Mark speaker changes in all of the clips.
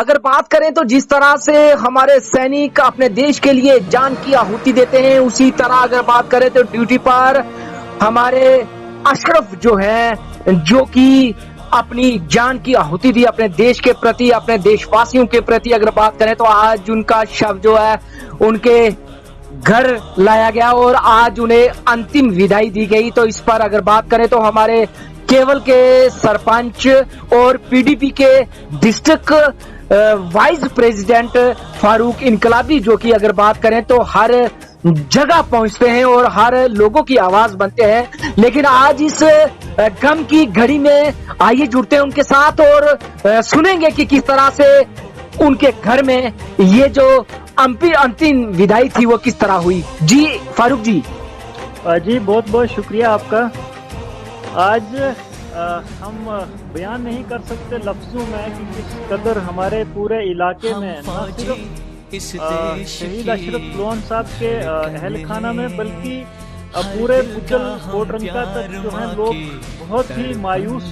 Speaker 1: اگر بات کریں تو جس طرح سے ہمارے سینک اپنے دیش کے لیے جان کی آہوتی دیتے ہیں، اسی طرح اگر بات کریں تو ڈیوٹی پر ہمارے اشرف جو ہیں، جو کہ اپنی جان کی آہوتی دی اپنے دیش کے پرتی، اپنے دیش واسیوں کے پرتی اگر بات کریں تو آج ان کا شو جو ہے ان کے گھر لایا گیا اور آج انہیں انتم ودائی دی گئی۔ تو اس پر اگر بات کریں تو ہمارے کیول کے سرپنچ اور پی ڈی پی کے ڈسٹرکٹ وائس پریزیڈنٹ فاروق انقلابی جو کہ اگر بات کریں تو ہر جگہ پہنچتے ہیں اور ہر لوگوں کی آواز بنتے ہیں، لیکن آج اس غم کی گھڑی میں آئیے جڑتے ہیں ان کے ساتھ اور سنیں گے کہ کس طرح سے ان کے گھر میں یہ جو انتم ودائی تھی وہ کس طرح ہوئی۔ جی فاروق جی۔
Speaker 2: جی بہت بہت شکریہ آپ کا۔ آج ہم بیان نہیں کر سکتے لفظوں میں کہ کس قدر ہمارے پورے علاقے میں نہ صرف شہید اشرف لون صاحب کے اہل خانہ میں بلکہ پورے بچل کوٹرنکا تک جو ہیں لوگ بہت ہی مایوس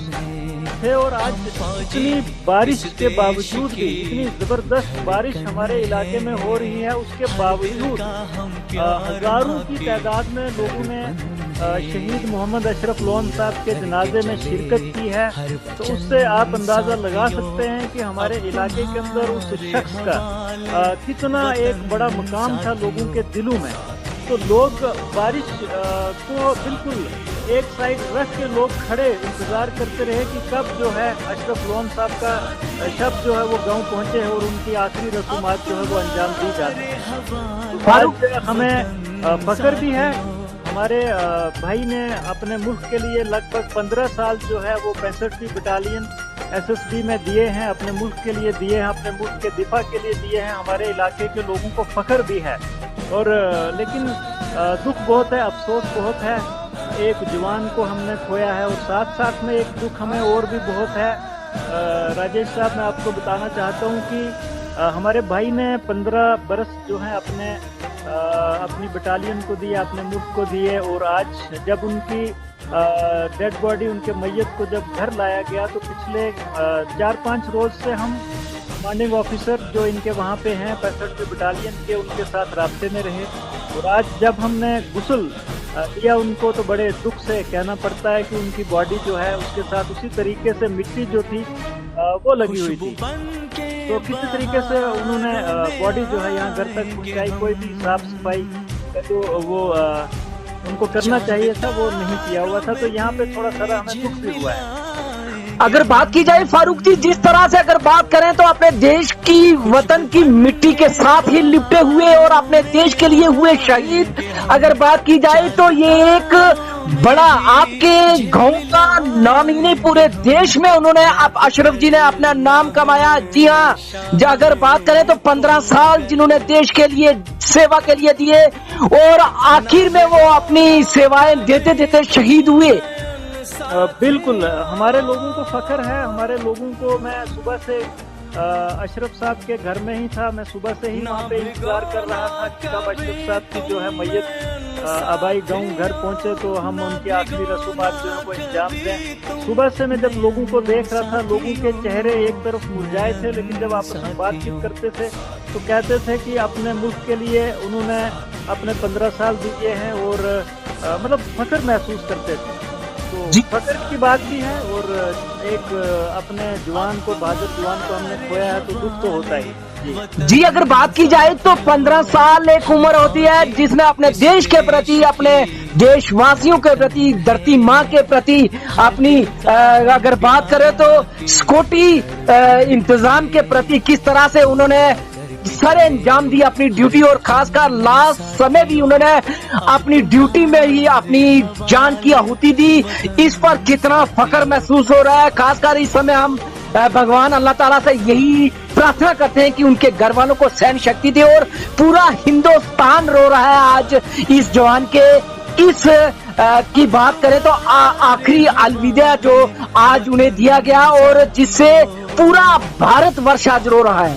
Speaker 2: تھے، اور آج اتنی بارش کے باوجود بھی، اتنی زبردست بارش ہمارے علاقے میں ہو رہی ہے، اس کے باوجود ہزاروں کی تعداد میں لوگوں نے شہید محمد اشرف لون صاحب کے جنازے میں شرکت کی ہے۔ تو اس سے آپ اندازہ لگا سکتے ہیں کہ ہمارے علاقے کے اندر اس شخص کا کتنا ایک بڑا مقام تھا لوگوں کے دلوں میں۔ تو لوگ بارش کو بالکل ایک سائڈ رکھ کے لوگ کھڑے انتظار کرتے رہے کہ کب جو ہے اشرف لون صاحب کا شب جو ہے وہ گاؤں پہنچے اور ان کی آخری رسومات جو ہے وہ انجام دی جاتی ہیں۔ آج ہمیں فخر بھی ہے، ہمارے بھائی نے اپنے ملک کے لیے لگ بھگ 15 سال جو ہے وہ 65ویں بٹالین ایس ایس بی میں دیے ہیں، اپنے ملک کے لیے دیے ہیں، اپنے ملک کے دفاع کے لیے دیے ہیں۔ ہمارے علاقے کے لوگوں کو فخر بھی ہے، اور لیکن دکھ بہت ہے، افسوس بہت ہے۔ ایک جوان کو ہم نے کھویا ہے، اور ساتھ ساتھ میں ایک دکھ ہمیں اور بھی بہت ہے۔ راجیش صاحب، میں آپ کو بتانا چاہتا ہوں کہ ہمارے بھائی نے 15 برس جو ہیں اپنی بٹالین کو دیے، اپنے ملک کو دیے، اور آج جب ان کی ڈیڈ باڈی، ان کے میت کو جب گھر لایا گیا تو پچھلے 4-5 روز سے ہم کمانڈنگ آفیسر جو ان کے وہاں پہ ہیں 65ویں بٹالین کے، ان کے ساتھ رابطے میں رہے، اور آج جب ہم نے غسل دیا ان کو تو بڑے دکھ سے کہنا پڑتا ہے کہ ان کی باڈی جو ہے اس کے ساتھ اسی طریقے سے مٹی جو تھی وہ لگی ہوئی تھی۔ تو کسی طریقے سے انہوں نے باڈی جو ہے یہاں گھر تک پہنچائی، کوئی بھی صاف صفائی تو وہ ان کو کرنا چاہیے تھا، وہ نہیں کیا ہوا تھا۔ تو یہاں پہ تھوڑا سا ہمیں دکھ بھی ہوا ہے۔
Speaker 1: اگر بات کی جائے فاروق جی، جس طرح سے اگر بات کریں تو اپنے دیش کی، وطن کی مٹی کے ساتھ ہی لپٹے ہوئے اور اپنے دیش کے لیے ہوئے شہید، اگر بات کی جائے تو یہ ایک بڑا آپ کے گاؤں کا نام ہی نہیں، پورے دیش میں انہوں نے اشرف جی نے اپنا نام کمایا۔ جی ہاں، اگر بات کریں تو 15 سال جنہوں نے دیش کے لیے سیوا کے لیے دیے، اور آخر میں وہ اپنی سیوائیں دیتے دیتے شہید ہوئے۔
Speaker 2: بالکل، ہمارے لوگوں کو فخر ہے، ہمارے لوگوں کو، میں صبح سے اشرف صاحب کے گھر میں ہی تھا، میں صبح سے ہی وہاں پہ انتظار کر رہا تھا کہ کب اشرف صاحب کی جو ہے میت آبائی گاؤں گھر پہنچے تو ہم ان کی آخری رسومات جو ہے وہ انجام دیں۔ صبح سے میں جب لوگوں کو دیکھ رہا تھا، لوگوں کے چہرے ایک طرف مرجھائے تھے، لیکن جب آپس میں بات چیت کرتے تھے تو کہتے تھے کہ اپنے ملک کے لیے انہوں نے اپنے 15 سال دیے ہیں، اور مطلب فخر محسوس کرتے تھے۔ تو فخر کی بات بھی ہے، اور ایک اپنے جوان کو، بہادر جوان کو ہم نے کھویا ہے تو دکھ تو ہوتا ہی۔
Speaker 1: جی اگر بات کی جائے تو 15 سال ایک عمر ہوتی ہے جس میں اپنے دیش کے پرتی، اپنے دیش واسیوں کے پرتی، دھرتی ماں کے پرتی اپنی اگر بات کریں تو سکیورٹی انتظام کے پرتی کس طرح سے انہوں نے سر انجام دی اپنی ڈیوٹی، اور خاص کر لاسٹ سمے بھی انہوں نے اپنی ڈیوٹی میں ہی اپنی جان کی آہوتی دی۔ اس پر کتنا فخر محسوس ہو رہا ہے۔ خاص کر اس سمے ہم بھگوان اللہ تعالیٰ سے یہی پرارتھنا کرتے ہیں کہ ان کے گھر والوں کو سہن شکتی دے، اور پورا ہندوستان رو رہا ہے آج اس جوان کے اس کی بات کریں تو آخری الوداع جو آج انہیں دیا گیا، اور جس سے پورا بھارت ورش آج رو رہا ہے۔